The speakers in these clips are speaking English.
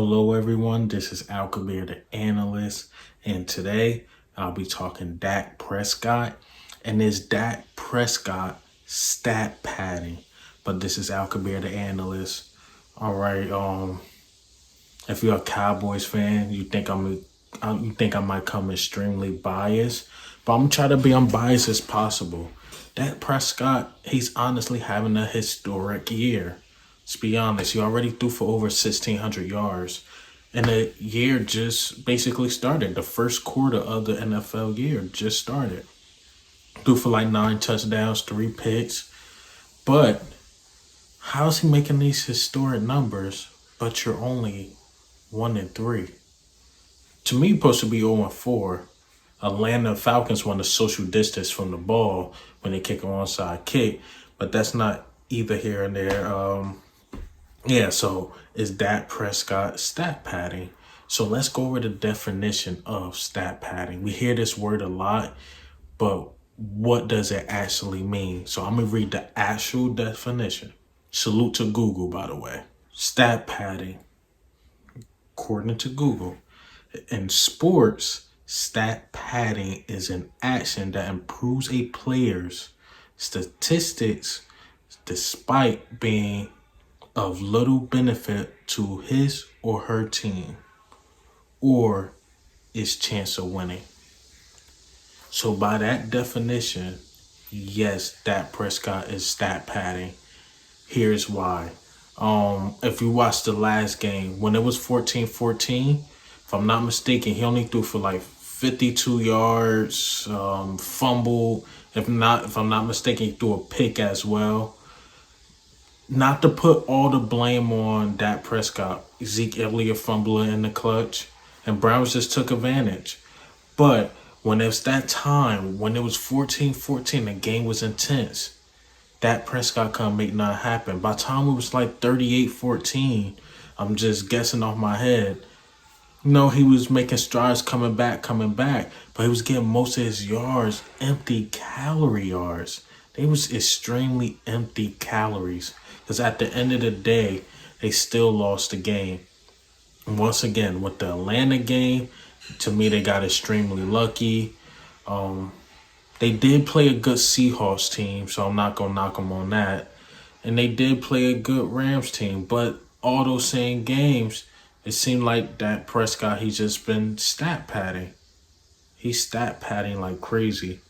Hello, everyone. This is Al Kabir, the analyst, and today I'll be talking Dak Prescott and this Dak Prescott stat padding. But this is Al Kabir, the analyst. All right. If you're a Cowboys fan, you think I might come extremely biased, but I'm gonna try to be unbiased as possible. Dak Prescott, he's honestly having a historic year. Let's be honest, he already threw for over 1,600 yards. And the year just basically started. The first quarter of the NFL year just started. Threw for like 9 touchdowns, 3 picks. But how's he making these historic numbers, but you're only 1-3? To me, you're supposed to be 0-4. Atlanta Falcons want to social distance from the ball when they kick an onside kick, but that's not either here and there. So is Dak Prescott stat padding? So let's go over the definition of stat padding. We hear this word a lot, but what does it actually mean? So I'm going to read the actual definition. Salute to Google, by the way. Stat padding, according to Google, in sports, stat padding is an action that improves a player's statistics despite being of little benefit to his or her team or its chance of winning. So by that definition, yes, Dak Prescott is stat padding. Here's why. If you watch the last game, when it was 14-14, if I'm not mistaken, he only threw for like 52 yards, fumble. If I'm not mistaken, he threw a pick as well. Not to put all the blame on Dak Prescott, Zeke Elliott fumbling in the clutch, and Browns just took advantage. But when it was that time, when it was 14-14, the game was intense, Dak Prescott couldn't make nothing happen. By the time it was like 38-14, I'm just guessing off my head, he was making strides coming back, but he was getting most of his yards empty calorie yards. They was extremely empty calories. Because at the end of the day, they still lost the game. And once again, with the Atlanta game, to me, they got extremely lucky. They did play a good Seahawks team, so I'm not going to knock them on that. And they did play a good Rams team. But all those same games, it seemed like Dak Prescott, he's just been stat padding. He's stat padding like crazy.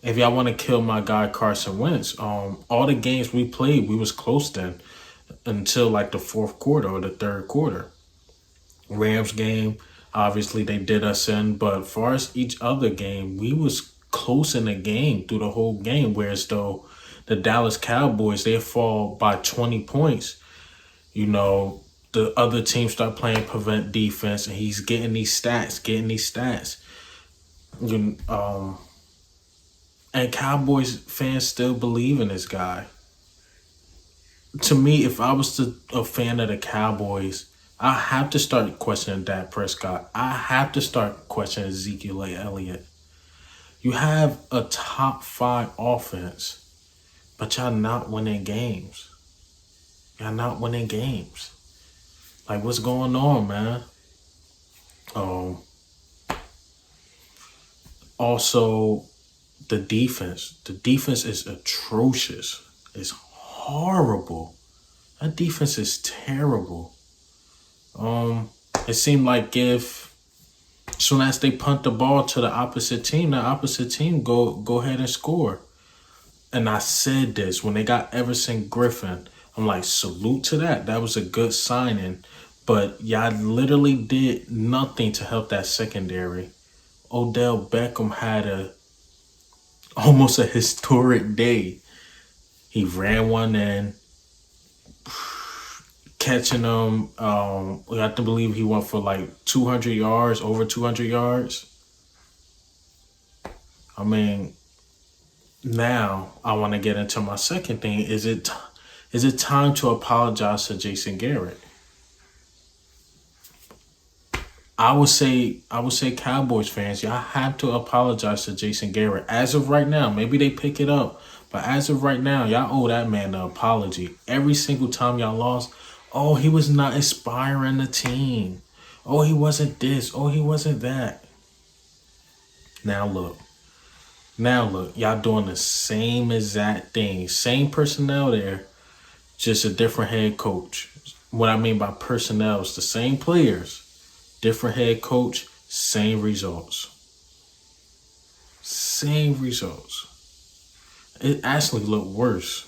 If y'all want to kill my guy Carson Wentz, all the games we played, we was close then until like the fourth quarter or the third quarter. Rams game, obviously they did us in, but as far as each other game, we was close in the game through the whole game, whereas though the Dallas Cowboys, they fall by 20 points. The other team start playing prevent defense, and he's getting these stats. And Cowboys fans still believe in this guy. To me, if I was a fan of the Cowboys, I have to start questioning Dak Prescott. I have to start questioning Ezekiel Elliott. You have a top 5 offense, but y'all not winning games. Y'all not winning games. Like, what's going on, man? Also, the defense is atrocious. It's horrible. That defense is terrible. It seemed like if as soon as they punt the ball to the opposite team go ahead and score. And I said this when they got Everson Griffin. I'm like, salute to that. That was a good signing. But y'all literally did nothing to help that secondary. Odell Beckham had almost a historic day. He ran one in, catching them. I have to believe he went for like 200 yards, over 200 yards. I mean, now I want to get into my second thing. Is it time to apologize to Jason Garrett? I would say Cowboys fans, y'all have to apologize to Jason Garrett. As of right now, maybe they pick it up, but as of right now, y'all owe that man an apology. Every single time y'all lost, Oh, he was not inspiring the team. Oh, he wasn't this. Oh, he wasn't that. Now look. Now look. Y'all doing the same exact thing. Same personnel there, just a different head coach. What I mean by personnel is the same players, different head coach, same results. Same results. It actually looked worse.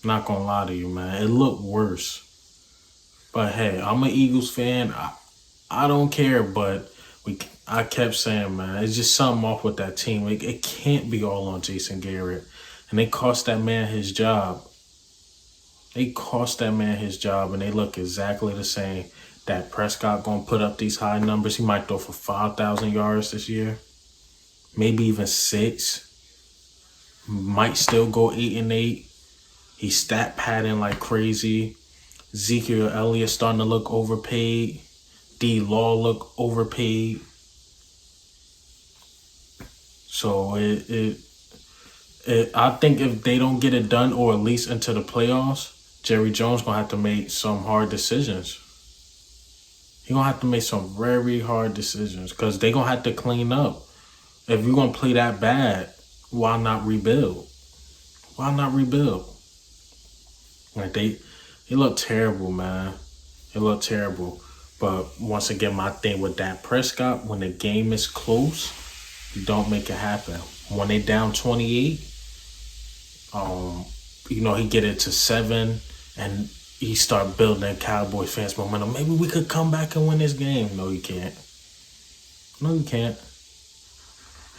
Not gonna lie to you, man. It looked worse. But hey, I'm an Eagles fan. I don't care, but I kept saying, man, it's just something off with that team. It can't be all on Jason Garrett. And they cost that man his job. They cost that man his job, and they look exactly the same. Dak Prescott gonna put up these high numbers. He might throw for 5,000 yards this year, maybe even 6. Might still go 8-8. He's stat padding like crazy. Ezekiel Elliott starting to look overpaid. D Law look overpaid. So I think if they don't get it done, or at least into the playoffs, Jerry Jones gonna have to make some hard decisions. He gonna have to make some very hard decisions because they gonna have to clean up. If you're gonna play that bad, why not rebuild? Why not rebuild? Like they look terrible, man. It looked terrible. But once again, my thing with Dak Prescott, when the game is close, you don't make it happen. When they down 28, he get it to 7, and he start building Cowboys fans momentum. Maybe we could come back and win this game. No, you can't. No, you can't.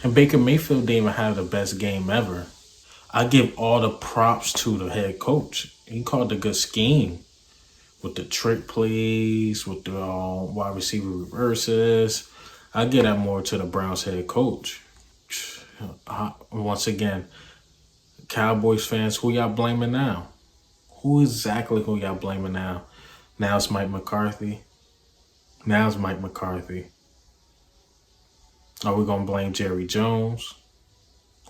And Baker Mayfield didn't even have the best game ever. I give all the props to the head coach. He called a good scheme with the trick plays, with the wide receiver reverses. I give that more to the Browns head coach. Once again, Cowboys fans, who y'all blaming now? Who y'all blaming now? Now it's Mike McCarthy. Are we gonna blame Jerry Jones?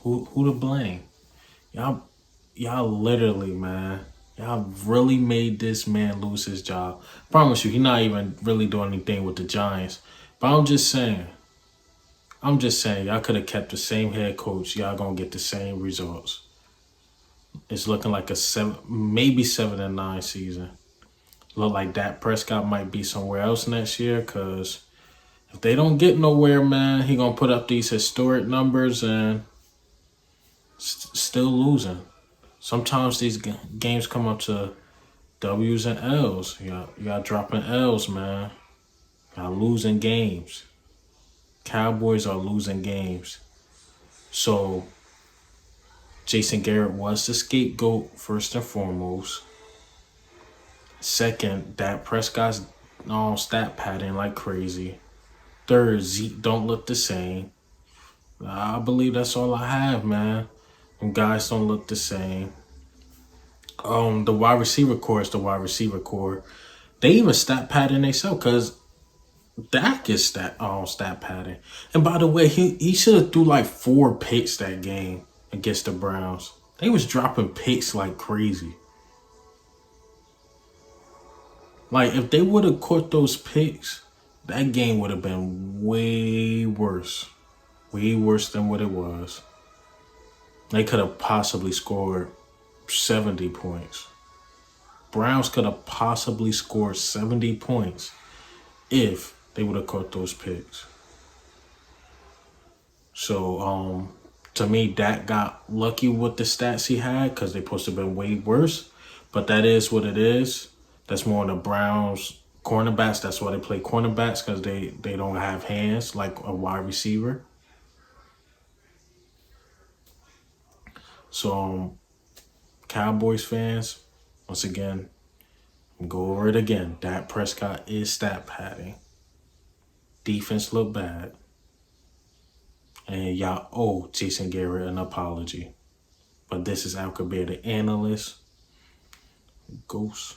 Who to blame? Y'all literally, man. Y'all really made this man lose his job. Promise you, he's not even really doing anything with the Giants. But I'm just saying, y'all could have kept the same head coach. Y'all gonna get the same results. It's looking like a 7-9 season. Look like Dak Prescott might be somewhere else next year, because if they don't get nowhere, man, he gonna put up these historic numbers and still losing. Sometimes these games come up to W's and L's. Y'all dropping L's, man. Y'all losing games. Cowboys are losing games. So Jason Garrett was the scapegoat first and foremost. Second, Dak Prescott's stat padding like crazy. Third, Zeke don't look the same. I believe that's all I have, man. Them guys don't look the same. The wide receiver core is the wide receiver core. They even stat padding themselves, because Dak is stat padding. And by the way, he should have threw like 4 picks that game against the Browns. They was dropping picks like crazy. Like, if they would have caught those picks, that game would have been way worse. Way worse than what it was. They could have possibly scored 70 points. Browns could have possibly scored 70 points if they would have caught those picks. So, to me, Dak got lucky with the stats he had, because they supposed to have been way worse. But that is what it is. That's more on the Browns cornerbacks. That's why they play cornerbacks, because they don't have hands like a wide receiver. So, Cowboys fans, once again, go over it again. Dak Prescott is stat padding. Defense look bad. And y'all owe Jason Garrett an apology. But this is Al Kabir, the analyst. Ghost.